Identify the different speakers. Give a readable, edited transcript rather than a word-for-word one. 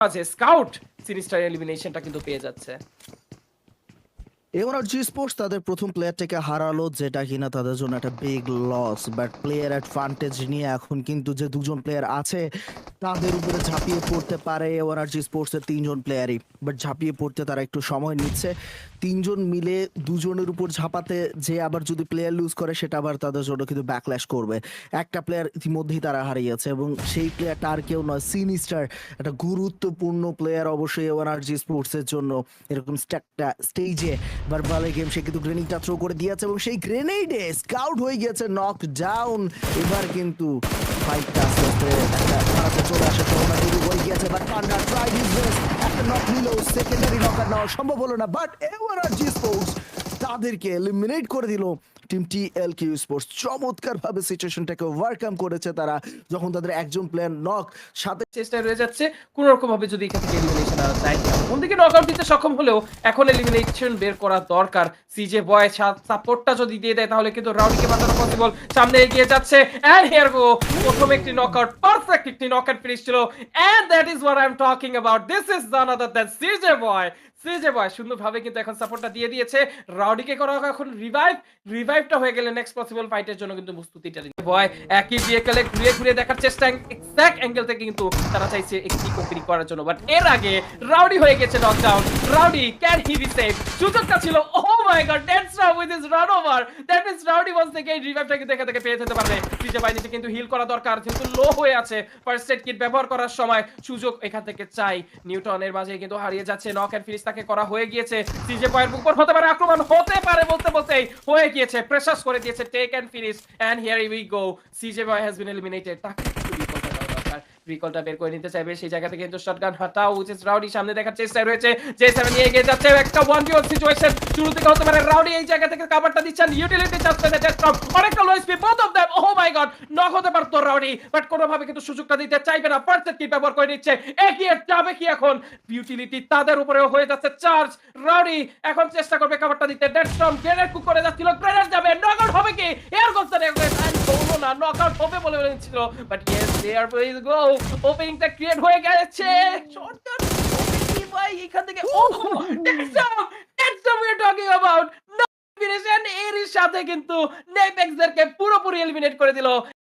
Speaker 1: মাঝে স্কাউট সিরিজটার এলিমিনেশনটা কিন্তু পেয়ে যাচ্ছে।
Speaker 2: এবার জি স্পোর্টস তাদের প্রথম প্লেয়ারটাকে হারালো, যেটা কিনা তাদের জন্য একটা big loss. But player advantage নিয়ে এখন কিন্তু যে দুজন প্লেয়ার আছে তাদের উপরে ঝাঁপিয়ে পড়তে পারে এনআরজি স্পোর্টসের তিনজন প্লেয়ারই। বাট ঝাঁপিয়ে পড়তে তারা একটু সময় নিচ্ছে। তিনজন মিলে দুজনের উপর ঝাঁপাতে যে আবার যদি প্লেয়ার লুজ করে সেটা আবার তাদের জন্য কিন্তু ব্যাকল্যাশ করবে। একটা প্লেয়ার ইতিমধ্যেই তারা হারিয়েছে এবং সেই প্লেয়ারটা আর কেউ নয়, সিনিস্টার, একটা গুরুত্বপূর্ণ প্লেয়ার অবশ্যই এনআরজি স্পোর্টসের জন্য। এরকম স্টেজে ভার্বালে গেম সে কিন্তু গ্রেনেডটা থ্রো করে দিয়েছে এবং সেই গ্রেনেডে স্কাউট হয়ে গিয়েছে নক ডাউন। এবার কিন্তু ফাইটটা আস্তে আস্তে একটা খারাপে চলে আসার সম্ভাবনা তৈরি হয়ে গিয়েছে। But panda try his best, একটা নক নিল, সেকেন্ডারি নক আর নেওয়া সম্ভব হলো না। বাট এনআরজি স্পোর্টস তাদেরকে এলিমিনেট করে দিল। টিম টিএলকিউ স্পোর্টস চমৎকার ভাবে সিচুয়েশনটাকে ওভারকাম করেছে তারা, যখন তাদের একজন প্লেয়ার নক, সাথে
Speaker 1: চেষ্টায় রয়ে যাচ্ছে কোন রকম ভাবে যদি এখান থেকে এলিমিনেশন আনা যায়। অন্যদিকে নকআউট দিতে সক্ষম হলেও এখন এলিমিনেশন বের করা দরকার। সিজে বয় সাপোর্টটা যদি দিয়ে দেয় তাহলে কিন্তু রাউন্ডকে বাঁচানো পসিবল। সামনে এগিয়ে যাচ্ছে এন্ড হিয়ার গো, প্রথম একটি নকআউট, পারফেক্ট একটি নকআউট ফিনিশ ছিল। And that is what I am talking about. This is none other than CJ boy. সিজে বয় সুন্দরভাবে কিন্তু এখন সাপোর্টটা দিয়ে দিয়েছে। রাউডিকে করা হোক এখন রিভাইভটা হয়ে গেলে নেক্সট পসিবল ফাইটের জন্য কিন্তু প্রস্তুতিটা নিতে বয় একই ভেহিকলে ঘুরিয়ে ঘুরিয়ে দেখার চেষ্টা, এক্সাক্ট অ্যাঙ্গেল থেকে কিন্তু তারা চাইছে একটি ওপেনিং করার জন্য। বাট এর আগে রাউডি হয়ে গেছে knockdown. Rowdy can he be save? সুযোগটা ছিল। Oh my God, that's row with his run over. That means Rowdy once থেকে এই রিভাইভটাকে দেখে দেখে পেয়ে যেতে পারবে। সিজে বাইনিতে কিন্তু হিল করা দরকার, যেহেতু লো হয়ে আছে। ফার্স্ট এড কিট ব্যবহার করার সময় সুযোগ এখান থেকে চাই। নিউটনের মাঝে কিন্তু হারিয়ে যাচ্ছে নক এন্ড ফিনিশ তাকে করা হয়ে গিয়েছে। সিজে বয়ের উপর হতে পারে আক্রমণ, হতে পারে বলতে বলতেই হয়ে গিয়েছে, প্রেসাস করে দিয়েছে take and finish. And here we go, CJ boy has been eliminated. তাকে রিকলটা বের করে নিতে চাইবে, সেই জায়গা থেকে কিন্তু শটগান হাতাও উচিত। রাউডি সামনে দেখার চেষ্টায় রয়েছে, জে7 নিয়ে এগিয়ে যাচ্ছে। একটা 1v1 সিচুয়েশন শুরু থেকে হতে পারে। রাউডি এই জায়গা থেকে কভারটা দিচ্ছেন, ইউটিলিটি চান্স পেতে ডেস্ট্রম, অনেকটা low speed both of them. Oh my god, knock হতে পারতো রাউডি, বাট কোনোভাবে কিন্তু সুযোগটা দিতে চাইবে না। ফার্স্ট এড কিট ব্যবহার করে নিচ্ছে, এগিয়ে যাবে কি এখন? ইউটিলিটি তাদের উপরেও হয়ে যাচ্ছে চার্জ। রাউডি এখন চেষ্টা করবে কভারটা দিতে, ডেস্ট্রম গ্রেনেড কুক করে যাচ্ছিল, গ্রেনেড যাবে, নকআউট হবে কি? এয়ার গোলস দ্য না, নকআউট হবে বলে বলেছিল, but yes there please go. ওপেনিংটা ক্রিয়েট হয়ে গেছে, শটগান কি ভাই এখান থেকে। Oh that's we are talking about. No finishing এর সাথে কিন্তু নেপেক্সদেরকে পুরোপুরি এলিমিনেট করে দিল।